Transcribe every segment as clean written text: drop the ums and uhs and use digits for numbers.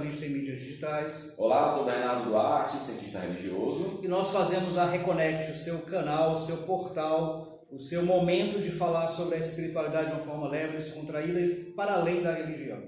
especialista em mídias digitais. Olá, sou Bernardo Duarte, cientista religioso. E nós fazemos a Reconect, o seu canal, o seu portal, o seu momento de falar sobre a espiritualidade de uma forma leve, descontraída e para além da religião.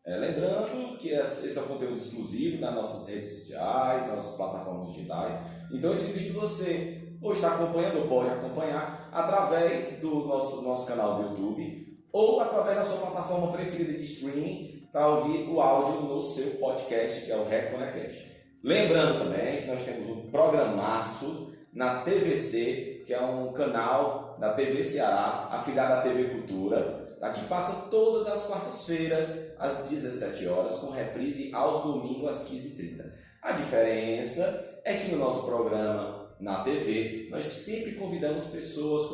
Lembrando que esse é um conteúdo exclusivo nas nossas redes sociais, nas nossas plataformas digitais. Então esse vídeo você ou está acompanhando ou pode acompanhar através do nosso canal do YouTube ou através da sua plataforma preferida de streaming para ouvir o áudio no seu podcast, que é o Reconecast. Lembrando também que nós temos um programaço na TVC, que é um canal da TV Ceará, afiliado à TV Cultura, que passa todas as quartas-feiras às 17 horas, com reprise aos domingos às 15h30. A diferença é que no nosso programa na TV, nós sempre convidamos pessoas,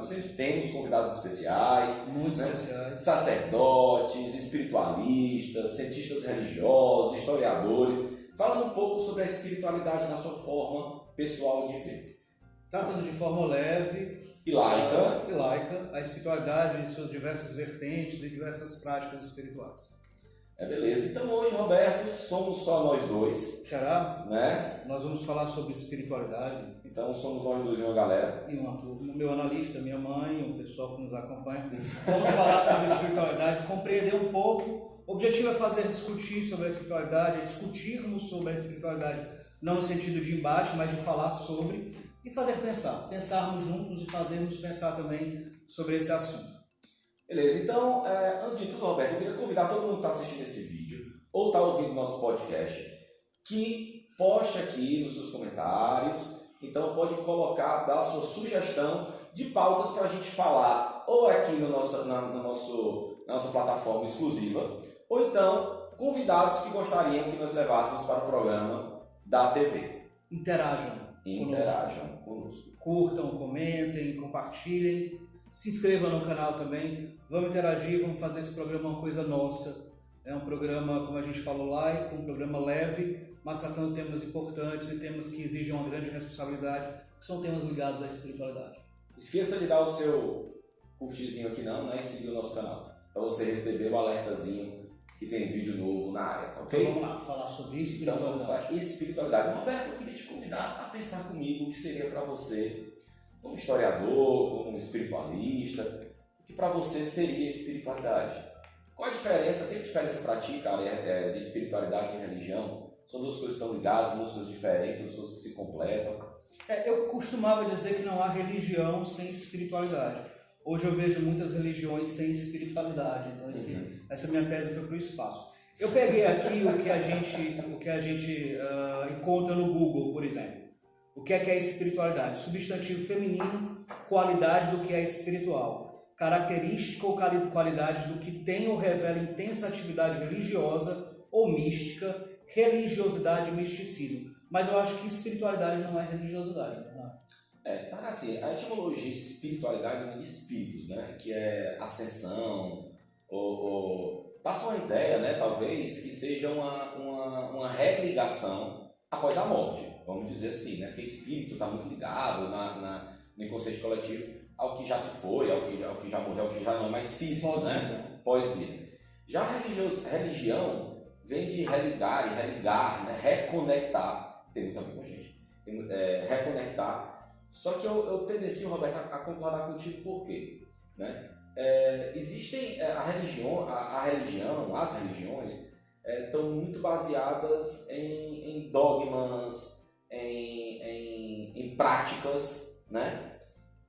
sempre temos convidados especiais, muito especiais, sacerdotes, espiritualistas, cientistas religiosos, historiadores, falando um pouco sobre a espiritualidade na sua forma pessoal de ver. Tratando de forma leve e laica a espiritualidade em suas diversas vertentes e diversas práticas espirituais. Beleza. Então hoje, Roberto, somos só nós dois. Será? Né? Nós vamos falar sobre espiritualidade. Então somos nós dois e uma galera. E uma turma. Meu analista, minha mãe, o pessoal que nos acompanha. Vamos falar sobre espiritualidade, compreender um pouco. O objetivo é fazer discutir sobre a espiritualidade, é discutirmos sobre a espiritualidade, não no sentido de embate, mas de falar sobre e fazer pensar. Pensarmos juntos e fazermos pensar também sobre esse assunto. Beleza, então, antes de tudo, Roberto, eu queria convidar todo mundo que está assistindo esse vídeo ou está ouvindo nosso podcast que poste aqui nos seus comentários. Então, pode colocar, dar a sua sugestão de pautas para a gente falar ou aqui na nossa plataforma exclusiva ou então convidados que gostariam que nós levássemos para o programa da TV. Interajam conosco. Curtam, comentem, compartilhem. Se inscreva no canal também, vamos interagir, vamos fazer esse programa uma coisa nossa. É um programa, como a gente falou, laico, um programa leve, mas tratando temas importantes e temas que exigem uma grande responsabilidade, que são temas ligados à espiritualidade. Esqueça de dar o seu curtizinho aqui e seguir o nosso canal, para você receber o alertazinho que tem vídeo novo na área, tá ok? Então vamos lá, falar sobre espiritualidade. Então vamos falar espiritualidade. Roberto, eu queria te convidar a pensar comigo o que seria para você, como historiador, como espiritualista, o que para você seria espiritualidade? Qual a diferença? Tem diferença para ti, cara, de espiritualidade e religião? São duas coisas que estão ligadas, duas coisas diferentes, duas coisas que se completam. Eu costumava dizer que não há religião sem espiritualidade. Hoje eu vejo muitas religiões sem espiritualidade, então essa minha tese foi para o espaço. Eu peguei aqui o que a gente encontra no Google, por exemplo. O que é espiritualidade? Substantivo feminino, qualidade do que é espiritual. Característica ou qualidade do que tem ou revela intensa atividade religiosa ou mística, religiosidade e misticismo. Mas eu acho que espiritualidade não é religiosidade. Assim, a etimologia de espiritualidade vem de espíritos, né? Que é ascensão, ou passa uma ideia, né? Talvez, que seja uma religação após a morte, vamos dizer assim, né? Porque espírito está muito ligado no inconsciente coletivo ao que já se foi, ao que já morreu, ao que já não é mais físico, né? Pós-vida. Já a religião vem de religar e religar, né? Reconectar, tem muito a ver com a gente, reconectar. Só que eu tendencio, Roberto, a concordar contigo por quê? Né? Existem as religiões estão muito baseadas em dogmas, em práticas, né?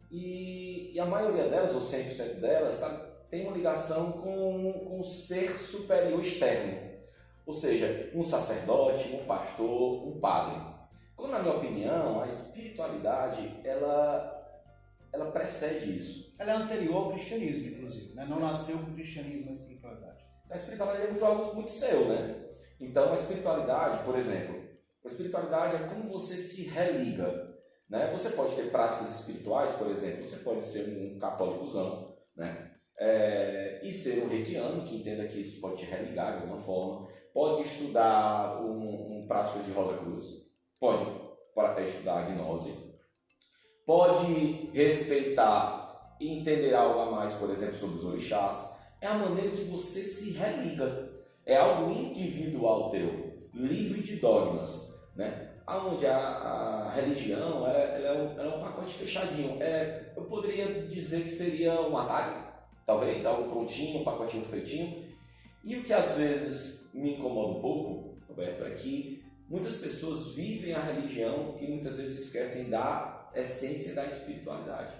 E a maioria delas, ou 100% delas, tem uma ligação com um ser superior externo. Ou seja, um sacerdote, um pastor, um padre. Quando, na minha opinião, a espiritualidade, ela precede isso. Ela é anterior ao cristianismo, inclusive, né? Não nasceu com o cristianismo a espiritualidade. A espiritualidade é algo muito seu, né? Então, a espiritualidade, por exemplo, a espiritualidade é como você se religa, né? Você pode ter práticas espirituais, por exemplo, você pode ser um católicozão, né? E ser um reikiano, que entenda que isso pode te religar de alguma forma. Pode estudar práticas de Rosa Cruz, pode estudar a gnose, pode respeitar e entender algo a mais, por exemplo, sobre os orixás. É a maneira que você se religa. É algo individual teu, livre de dogmas, né? Onde a religião ela é um pacote fechadinho. Eu poderia dizer que seria um atalho, talvez, algo prontinho, um pacotinho feitinho. E o que às vezes me incomoda um pouco, Roberto, é que muitas pessoas vivem a religião e muitas vezes esquecem da essência da espiritualidade,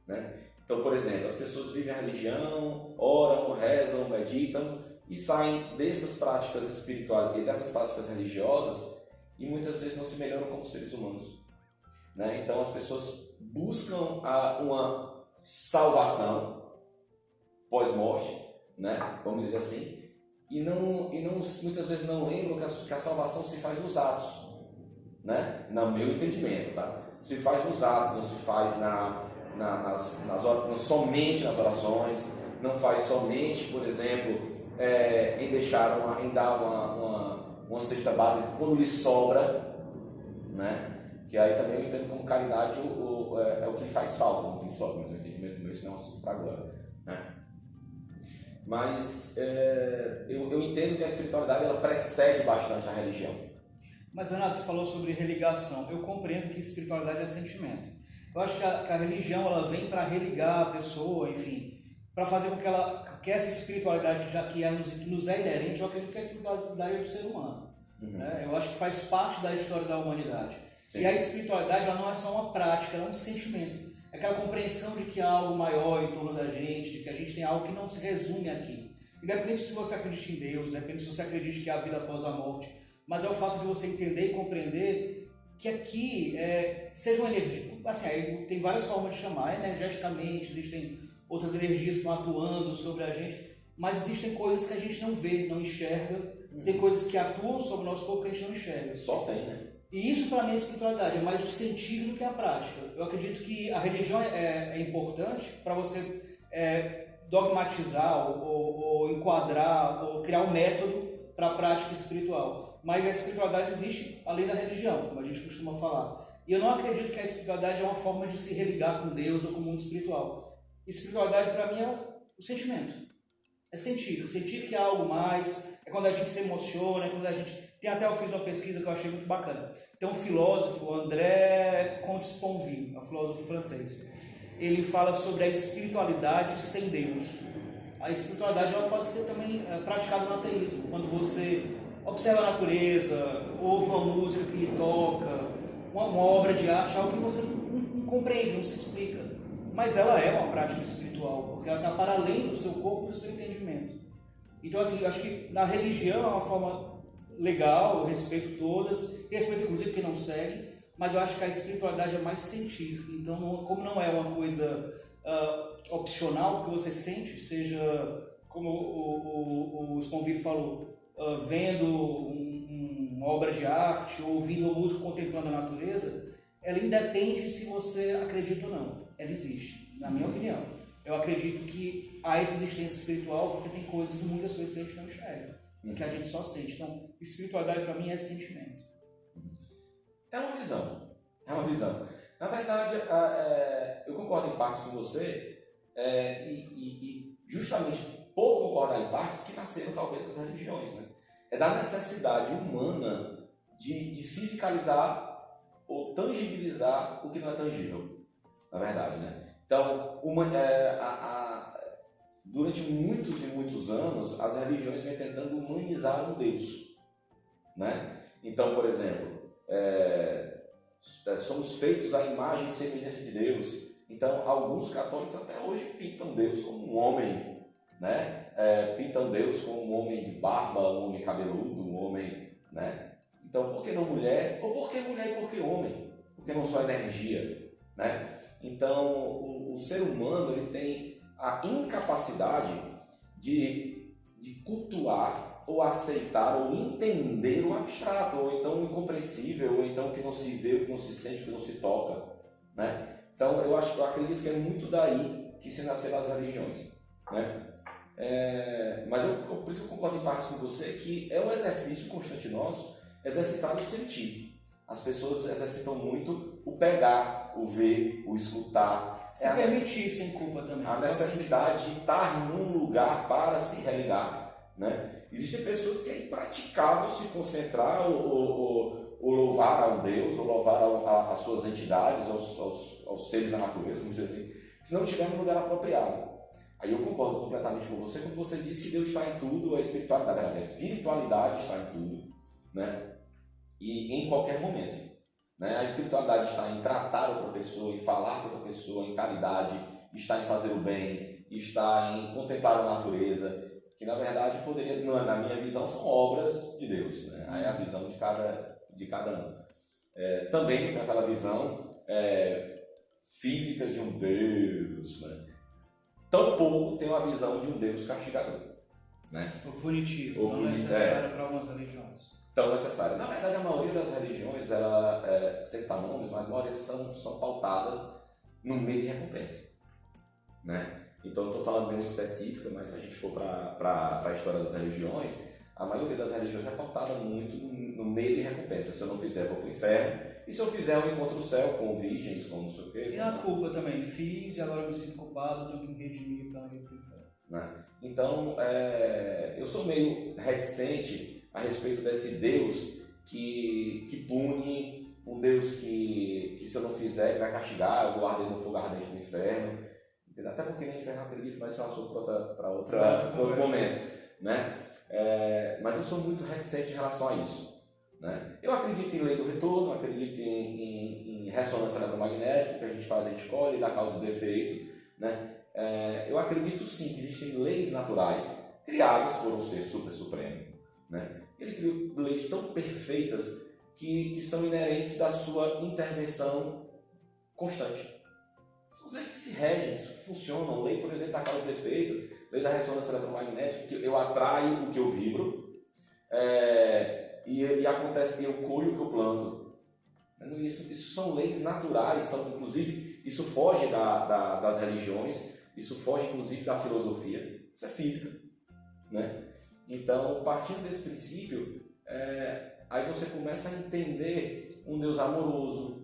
né? Então, por exemplo, as pessoas vivem a religião, oram, rezam, meditam e saem dessas práticas espirituais e dessas práticas religiosas e muitas vezes não se melhoram como seres humanos, né? Então as pessoas buscam uma salvação pós-morte, né? Vamos dizer assim, e muitas vezes não lembram que a salvação se faz nos atos, né? No meu entendimento, tá? Se faz nos atos, não se faz somente nas orações, não faz somente, por exemplo, em dar uma cesta básica quando lhe sobra, né? Que aí também eu entendo como caridade é o que lhe faz falta, não tem sobra, mas o entendimento meu, isso não é um assunto para agora, né? Mas eu entendo que a espiritualidade ela precede bastante a religião. Mas, Bernardo, você falou sobre religação. Eu compreendo que espiritualidade é sentimento. Eu acho que a religião ela vem para religar a pessoa, enfim, para fazer com que essa espiritualidade que nos é inerente. Eu acredito que a espiritualidade é do ser humano. Né? Eu acho que faz parte da história da humanidade. Sim. E a espiritualidade ela não é só uma prática, ela é um sentimento. É aquela compreensão de que há algo maior em torno da gente, de que a gente tem algo que não se resume aqui. Independente se você acredita em Deus, independente se você acredita que há vida após a morte, mas é o fato de você entender e compreender que aqui seja uma energia. Assim, aí tem várias formas de chamar, energeticamente, existem outras energias que estão atuando sobre a gente, mas existem coisas que a gente não vê, não enxerga, tem coisas que atuam sobre o nosso corpo que a gente não enxerga. Só tem, né? E isso para mim é espiritualidade, é mais o sentido do que a prática. Eu acredito que a religião é importante para você dogmatizar ou enquadrar ou criar um método para a prática espiritual. Mas a espiritualidade existe além da religião, como a gente costuma falar. E eu não acredito que a espiritualidade é uma forma de se religar com Deus ou com o mundo espiritual. Espiritualidade para mim é o sentimento. É sentir que há algo mais, é quando a gente se emociona, é quando a gente... eu fiz uma pesquisa que eu achei muito bacana. Tem um filósofo, André Comte-Sponville, um filósofo francês. Ele fala sobre a espiritualidade sem Deus. A espiritualidade ela pode ser também praticada no ateísmo, quando você observa a natureza, ouve uma música que lhe toca, uma obra de arte, algo que você não compreende, não se explica. Mas ela é uma prática espiritual, porque ela está para além do seu corpo e do seu entendimento. Então, assim, eu acho que na religião é uma forma legal, eu respeito todas, respeito inclusive quem não segue, mas eu acho que a espiritualidade é mais sentir. Então, como não é uma coisa opcional que você sente, seja, como o Sponville falou, vendo uma obra de arte, ou ouvindo uma música, contemplando a natureza, ela independe se você acredita ou não. Ela existe, na minha opinião. Eu acredito que há essa existência espiritual porque tem muitas coisas que a gente não enxerga, que a gente só sente. Então, espiritualidade para mim é sentimento. É uma visão. Na verdade, eu concordo em partes com você, e justamente por concordar em partes que nasceram talvez das religiões, né? É da necessidade humana de fisicalizar ou tangibilizar o que não é tangível, na verdade, né? Então, durante muitos e muitos anos, as religiões vêm tentando humanizar um Deus, né? Então, por exemplo, somos feitos à imagem e semelhança de Deus. Então, alguns católicos até hoje pintam Deus como um homem, né? Pintam Deus como um homem de barba, um homem cabeludo, um homem, né? Então, por que não mulher? Ou por que mulher e por que homem? Por que não só energia, né? Então, o ser humano ele tem a incapacidade de cultuar ou aceitar ou entender o abstrato, ou então o incompreensível, ou então o que não se vê, o que não se sente, o que não se toca, né? Então, eu acredito que é muito daí que se nasceram as religiões, né? Mas por isso eu concordo em partes com você que é um exercício constante nosso exercitar o sentir. As pessoas exercitam muito o pegar, o ver, o escutar. Se permitir sem culpa também. A necessidade de estar num lugar para se religar. né? Existem pessoas que é impraticável se concentrar ou louvar a um Deus, ou louvar as suas entidades, aos seres da natureza, vamos dizer assim, se não estiver no lugar apropriado. Aí eu concordo completamente com você quando você diz que Deus está em tudo, a espiritualidade está em tudo, né? E em qualquer momento, né? A espiritualidade está em tratar outra pessoa, em falar com outra pessoa, em caridade, está em fazer o bem, está em contemplar a natureza, que na verdade poderia, na minha visão, são obras de Deus, né? Aí é a visão de cada um. Também tem aquela visão física de um Deus, né? Tampouco tem uma visão de um Deus castigador, né? O punitivo, não necessário para algumas religiões. Tão necessário. Na verdade, a maioria das religiões, sem citar nomes, mas a maioria são pautadas no meio de recompensa, né? Então, eu estou falando bem específica, mas se a gente for para a história das religiões, a maioria das religiões é pautada muito no meio de recompensa. Se eu não fizer, eu vou para o inferno. E se eu fizer, eu encontro o céu com virgens, com não sei o quê. E a culpa também. Fiz e agora eu me sinto culpado, tenho que me redimir para não ir para o inferno. Né? Então, eu sou meio reticente a respeito desse Deus que pune, um Deus que se eu não fizer, ele vai castigar, eu vou arder no fogo ardente do inferno. Até porque nem inferno acredito, mas isso é um assunto para outro momento. Né? Mas eu sou muito reticente em relação a isso. Né? Eu acredito em lei do retorno, acredito em ressonância eletromagnética, que a gente faz, a gente escolhe, dá causa do efeito. Né? Eu acredito sim que existem leis naturais criadas por um ser super supremo. Né? Ele criou leis tão perfeitas que são inerentes da sua intervenção constante. São leis que se regem, funcionam. Lei, por exemplo, da causa do efeito, lei da ressonância eletromagnética, que eu atraio o que eu vibro. E acontece que eu colho o que eu planto. Isso são leis naturais, inclusive, isso foge das religiões, isso foge inclusive da filosofia, isso é física. Né? Então, partindo desse princípio, aí você começa a entender um Deus amoroso,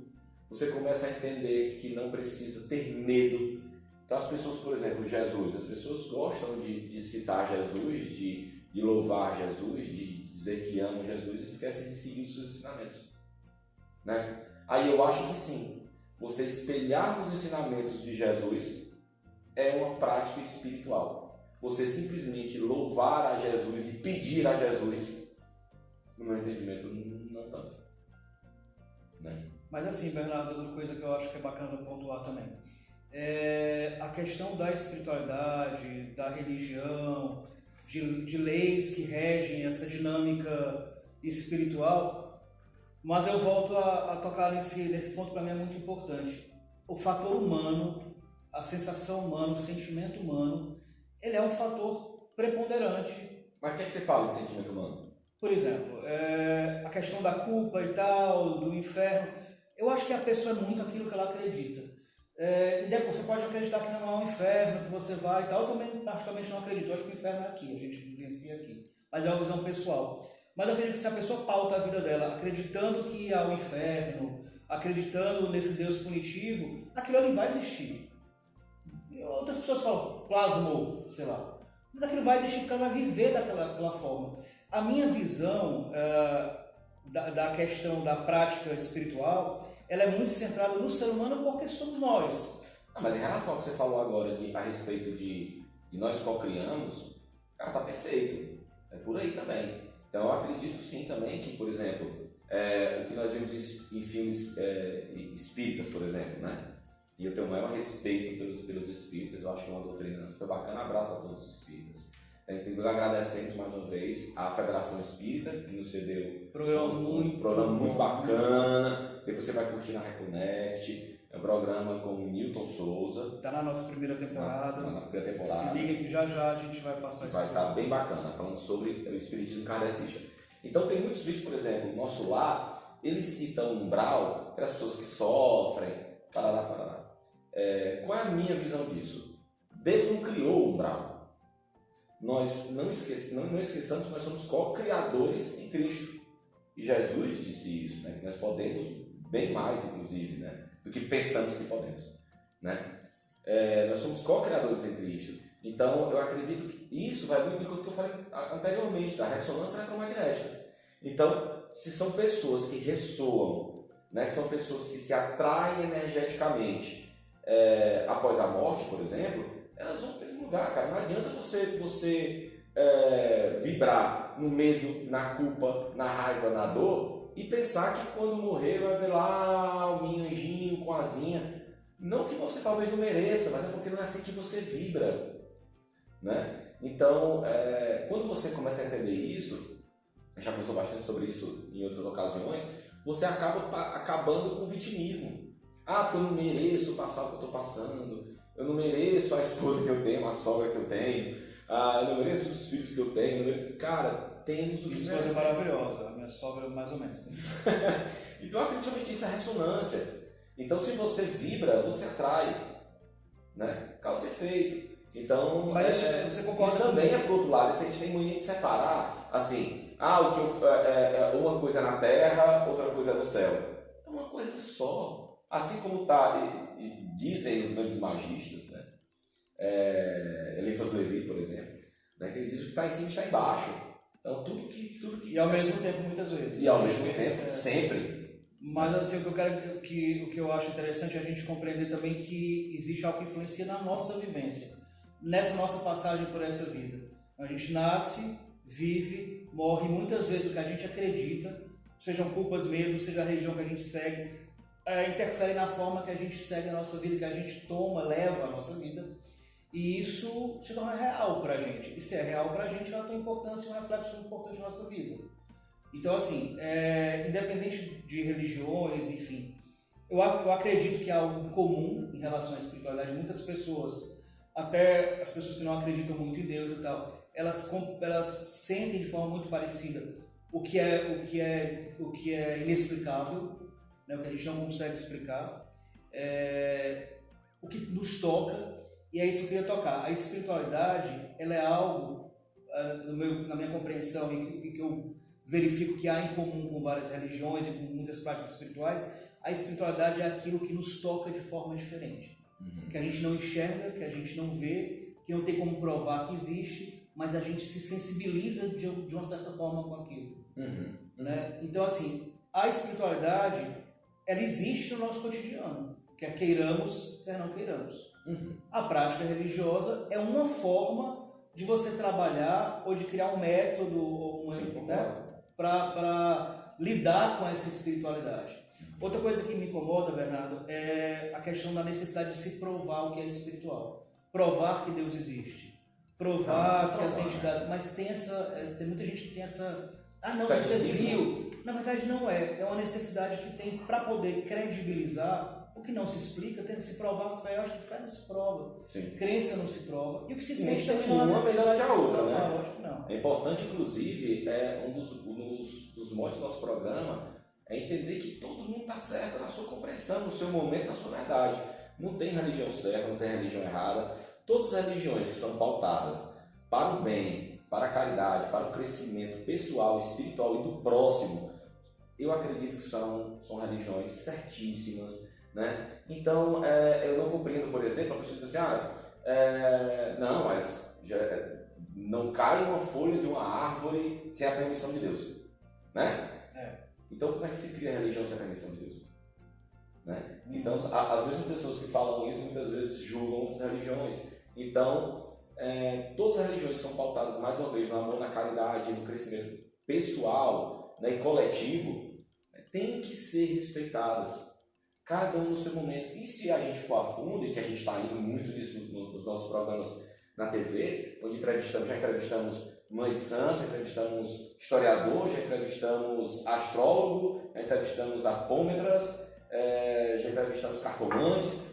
você começa a entender que não precisa ter medo. Então as pessoas, por exemplo, Jesus, as pessoas gostam de citar Jesus, de louvar Jesus, de dizer que amam Jesus e esquecem de seguir os seus ensinamentos. Né? Aí eu acho que sim, você espelhar nos ensinamentos de Jesus é uma prática espiritual. Você simplesmente louvar a Jesus e pedir a Jesus, no meu entendimento, não tanto. Né? Mas assim, Bernardo, outra coisa que eu acho que é bacana pontuar também. A questão da espiritualidade, da religião, de leis que regem essa dinâmica espiritual, mas eu volto a tocar nesse ponto, para mim é muito importante. O fator humano, a sensação humana, o sentimento humano, ele é um fator preponderante. Mas o que é que você fala de sentimento humano? Por exemplo, a questão da culpa e tal, do inferno, eu acho que a pessoa é muito aquilo que ela acredita. E depois você pode acreditar que não há um inferno, que você vai e tal. Eu também praticamente não acredito. Eu acho que o inferno é aqui, a gente vivencia aqui. Mas é uma visão pessoal. Mas eu acredito que se a pessoa pauta a vida dela acreditando que há um inferno, acreditando nesse Deus punitivo, aquilo ali vai existir. E outras pessoas falam, plasmou, sei lá. Mas aquilo vai existir porque ela vai viver daquela forma. A minha visão da questão da prática espiritual, ela é muito centrada no ser humano porque somos nós. Mas em relação ao que você falou agora a respeito de nós co-criamos, cara, tá perfeito. É por aí também. Então eu acredito sim também que, por exemplo, o que nós vemos em filmes espíritas, por exemplo, né? E eu tenho o maior respeito pelos espíritas, eu acho que é uma doutrina foi bacana, abraço a todos os espíritas. Então, agradecemos mais uma vez à Federação Espírita, que nos cedeu um programa muito bacana. Depois você vai curtir na Reconnect. É um programa com o Newton Souza. Está na nossa primeira temporada. Na primeira temporada. Se liga que já a gente vai passar isso. Vai estar bem bacana, falando sobre o espiritismo kardecista. Então tem muitos vídeos, por exemplo, o Nosso Lar, ele cita um umbral, aquelas pessoas que sofrem, parará. Qual é a minha visão disso? Deus não criou o umbral. Nós não esqueçamos que nós somos co-criadores em Cristo. E Jesus disse isso, né? Que nós podemos bem mais, inclusive, né? Do que pensamos que podemos. Né? Nós somos co-criadores em Cristo. Então, eu acredito que isso vai muito do que eu falei anteriormente, da ressonância eletromagnética. Então, se são pessoas que ressoam, né, que são pessoas que se atraem energeticamente após a morte, por exemplo, elas vão para o mesmo lugar, cara. Não adianta você vibrar no medo, na culpa, na raiva, na dor e pensar que quando morrer vai ver lá o minha anjinho com asinha. Não que você talvez não mereça, mas é porque não é assim que você vibra, né? Então, quando você começa a entender isso, a gente já conversou bastante sobre isso em outras ocasiões, você acaba acabando com o vitimismo. Porque eu não mereço passar o que eu estou passando, eu não mereço a esposa que eu tenho, a sogra que eu tenho, eu não mereço os filhos que eu tenho. Cara, temos o que Isso é maravilhosa, a minha sogra mais ou menos. Então, acredito isso é ressonância. Então, se você vibra, você atrai, né? Causa e efeito. Então, mas você concorda isso também por outro lado. A gente tem mania de separar, assim, o que uma coisa é na terra, outra coisa é no céu. É uma coisa só. Assim como e dizem os grandes magistas, né? Eliphas Levi, por exemplo, né? Que ele diz que o que está em cima está embaixo. Então, tudo que... E ao mesmo tempo, muitas vezes. E ao mesmo tempo, sempre. Mas assim, o que eu acho interessante é a gente compreender também que existe algo que influencia na nossa vivência, nessa nossa passagem por essa vida. A gente nasce, vive, morre, muitas vezes o que a gente acredita, sejam culpas mesmo, seja a religião que a gente segue, interfere na forma que a gente segue a nossa vida, que a gente toma, leva a nossa vida, e isso se torna real pra gente. E se é real pra gente, ela tem importância e um reflexo importante na nossa vida. Então, assim, independente de religiões, enfim, eu acredito que há algo comum em relação à espiritualidade. Muitas pessoas, até as pessoas que não acreditam muito em Deus e tal, elas sentem de forma muito parecida o que é inexplicável, né, o que a gente não consegue explicar, o que nos toca, e é isso que eu queria tocar. A espiritualidade, ela é algo, na minha compreensão, e que eu verifico que há em comum com várias religiões e com muitas práticas espirituais. A espiritualidade é aquilo que nos toca de forma diferente, que a gente não enxerga, que a gente não vê, que não tem como provar que existe, mas a gente se sensibiliza de uma certa forma com aquilo. Né? Então, assim, a espiritualidade, ela existe no nosso cotidiano, quer queiramos, quer não queiramos. A prática religiosa é uma forma de você trabalhar ou de criar um método, né, para lidar com essa espiritualidade. Outra coisa que me incomoda, Bernardo, é a questão da necessidade de se provar o que é espiritual. Provar que Deus existe. Provar que as entidades... Mas tem muita gente que tem essa... não, você viu. Na verdade não é. É uma necessidade que tem para poder credibilizar o que não se explica, tenta se provar fé. Eu acho que fé não se prova. Sim. Crença não se prova. E o que se sente também não é uma melhor que a outra, né? Não, acho que não. É importante, inclusive, um dos motes do nosso programa é entender que todo mundo está certo na sua compreensão, no seu momento, na sua verdade. Não tem religião certa, não tem religião errada. Todas as religiões que são pautadas para o bem, para a caridade, para o crescimento pessoal, espiritual e do próximo, eu acredito que são religiões certíssimas, né? Então, eu não compreendo, por exemplo, a pessoa diz assim, não, mas não cai uma folha de uma árvore sem a permissão de Deus, né? Então, como é que se cria a religião sem a permissão de Deus? Né? Então, às vezes as pessoas que falam isso, muitas vezes julgam as religiões. Então, todas as religiões são pautadas, mais uma vez, no amor, na caridade, no crescimento pessoal, né, e coletivo, têm que ser respeitadas. Cada um no seu momento. E se a gente for a fundo, e que a gente está indo muito nisso nos nossos programas na TV, onde já entrevistamos mãe de santo, já entrevistamos historiador, já entrevistamos astrólogo, já entrevistamos apômetras, já entrevistamos cartomantes.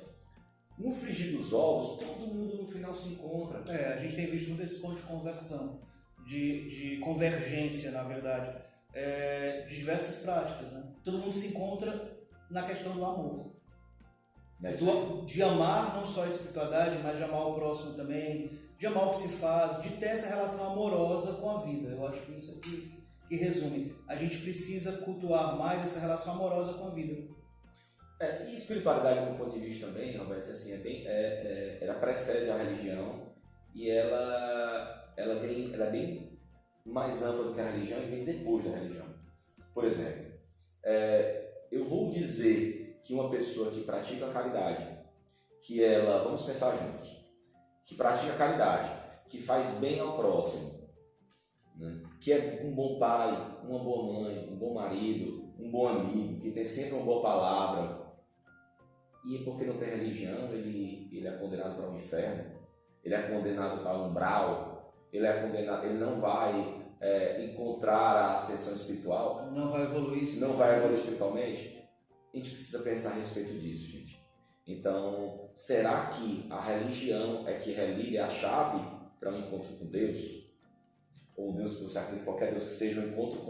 No frigir dos ovos, todo mundo no final se encontra. A gente tem visto muito esse ponto de conversão, de convergência, na verdade, de diversas práticas, né? Todo mundo se encontra na questão do amor. De amar não só a espiritualidade, mas de amar o próximo também, de amar o que se faz, de ter essa relação amorosa com a vida. Eu acho que isso aqui que resume. A gente precisa cultuar mais essa relação amorosa com a vida. E espiritualidade, do meu ponto de vista também, Roberto, assim, ela precede a religião e ela é bem mais ampla do que a religião e vem depois da religião. Por exemplo, eu vou dizer que uma pessoa que pratica a caridade, que ela, vamos pensar juntos, que pratica a caridade, que faz bem ao próximo, né? Que é um bom pai, uma boa mãe, um bom marido, um bom amigo, que tem sempre uma boa palavra, e porque não tem religião, ele é condenado para o inferno, ele é condenado para o umbral, ele é condenado, ele não vai encontrar a ascensão espiritual, não vai evoluir espiritualmente. A gente precisa pensar a respeito disso, gente. Então, será que a religião é que religa a chave para um encontro com Deus? Ou Deus, você acredita em qualquer Deus que seja um encontro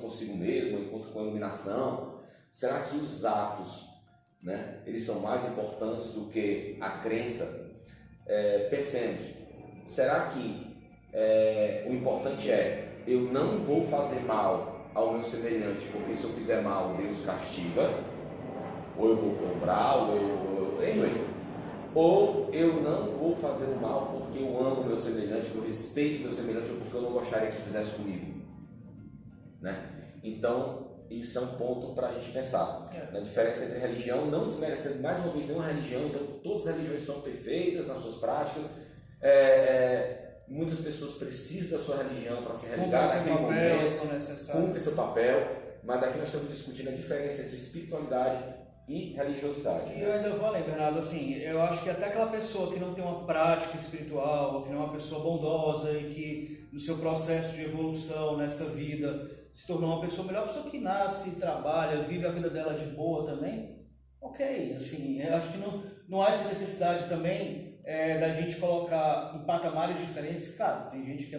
consigo mesmo, um encontro com a iluminação? Será que os atos, né, eles são mais importantes do que a crença? Pensemos, será que o importante eu não vou fazer mal ao meu semelhante, porque se eu fizer mal, Deus castiga, ou eu vou cobrar, ou eu não vou fazer o mal porque eu amo o meu semelhante, porque eu respeito o meu semelhante, ou porque eu não gostaria que fizesse comigo, né? Então, isso é um ponto para a gente pensar. A diferença entre religião, não desmerecendo mais uma vez nenhuma religião, então todas as religiões são perfeitas nas suas práticas, muitas pessoas precisam da sua religião para se religar naquele momento, cumpre seu papel, mas aqui nós estamos discutindo a diferença entre espiritualidade e religiosidade. E eu ainda vou além, Bernardo, assim, eu acho que até aquela pessoa que não tem uma prática espiritual, que não é uma pessoa bondosa e que no seu processo de evolução nessa vida se tornou uma pessoa melhor, pessoa que nasce, trabalha, vive a vida dela de boa também, ok, assim, eu acho que não há essa necessidade também da gente colocar em patamares diferentes. Claro, tem gente que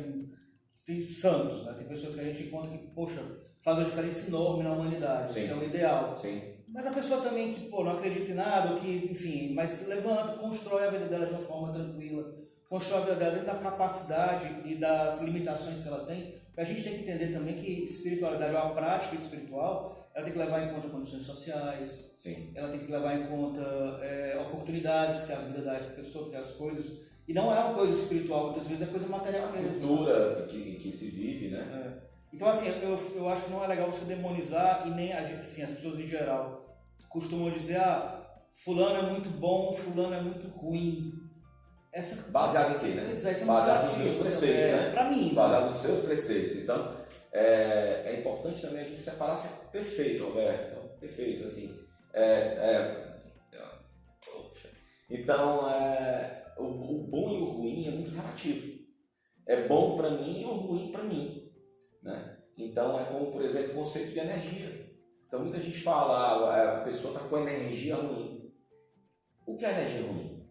tem santos, né? Tem pessoas que a gente encontra que, poxa, faz uma diferença enorme na humanidade, Sim. isso é o ideal. Sim. Mas a pessoa também que, não acredita em nada, ou que, enfim, mas se levanta, constrói a vida dela de uma forma tranquila, constrói a vida dela dentro da capacidade e das limitações que ela tem. A gente tem que entender também que espiritualidade, ou a prática espiritual, ela tem que levar em conta condições sociais. Sim. Ela tem que levar em conta oportunidades que a vida dá a essa pessoa, que as coisas... E não é uma coisa espiritual, muitas vezes é coisa material mesmo. Cultura em que se vive, né? Então, assim, eu acho que não é legal você demonizar, e nem assim, as pessoas em geral costumam dizer, fulano é muito bom, fulano é muito ruim. Baseado em quê, né? Baseado nos seus preceitos, né? Pra mim. Baseado nos seus preceitos. Então, é importante também a gente separar se é perfeito, Roberto. Então, perfeito, assim. Então, o bom e o ruim é muito relativo. É bom para mim ou ruim para mim, né? Então, é como, por exemplo, o conceito de energia. Então, muita gente fala, a pessoa está com energia ruim. O que é energia ruim?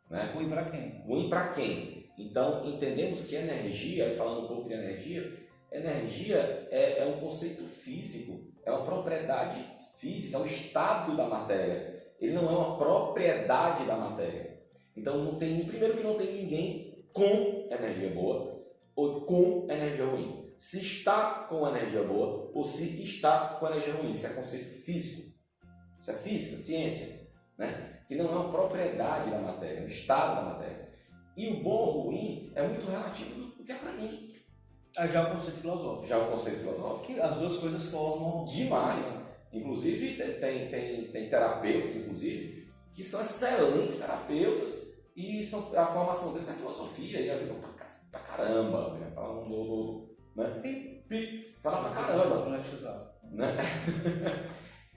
Né? Ruim para quem? Ruim para quem? Então, entendemos que energia, falando um pouco de energia é um conceito físico, é uma propriedade física, é um estado da matéria. Ele não é uma propriedade da matéria. Então, primeiro que não tem ninguém com energia boa ou com energia ruim. Se está com energia boa ou se está com energia ruim. Isso é conceito físico. Isso é física, ciência, né? Que não é uma propriedade da matéria, é um estado da matéria. E o bom ou ruim é muito relativo do que é para mim. Já é o conceito filosófico. Já é o conceito filosófico. Que as duas coisas formam... Demais. Inclusive, tem terapeutas, inclusive, que são excelentes terapeutas e a formação deles é filosofia e ajudam pra caramba. Né? Fala pra caramba. Né?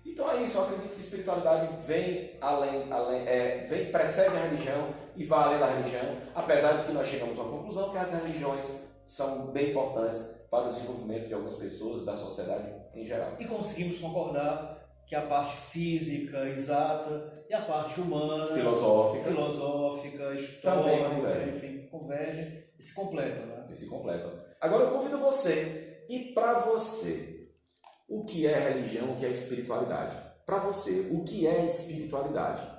Então é isso, eu acredito que a espiritualidade vem precede a religião e vai além da religião, apesar de que nós chegamos à conclusão que as religiões são bem importantes para o desenvolvimento de algumas pessoas, da sociedade em geral. E conseguimos concordar que a parte física, exata, e a parte humana, filosófica, histórica, enfim, convergem e se completam. Né? E se completam. Agora eu convido você, e para você, o que é religião, o que é espiritualidade? Para você, o que é espiritualidade?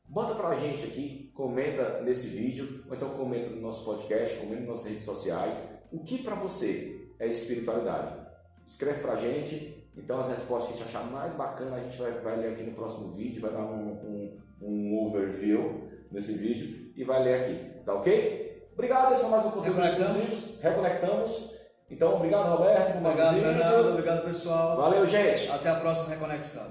Bota pra gente aqui, comenta nesse vídeo, ou então comenta no nosso podcast, comenta nas nossas redes sociais. O que para você é espiritualidade? Escreve pra gente. Então as respostas que a gente achar mais bacana a gente vai ler aqui no próximo vídeo, vai dar um overview nesse vídeo e vai ler aqui, tá ok? Obrigado, esse foi mais um conteúdo exclusivo. Reconectamos. Então, obrigado, Roberto, por mais um Obrigado, vídeo. Bernardo. Obrigado, pessoal. Valeu, gente. Até a próxima Reconexão.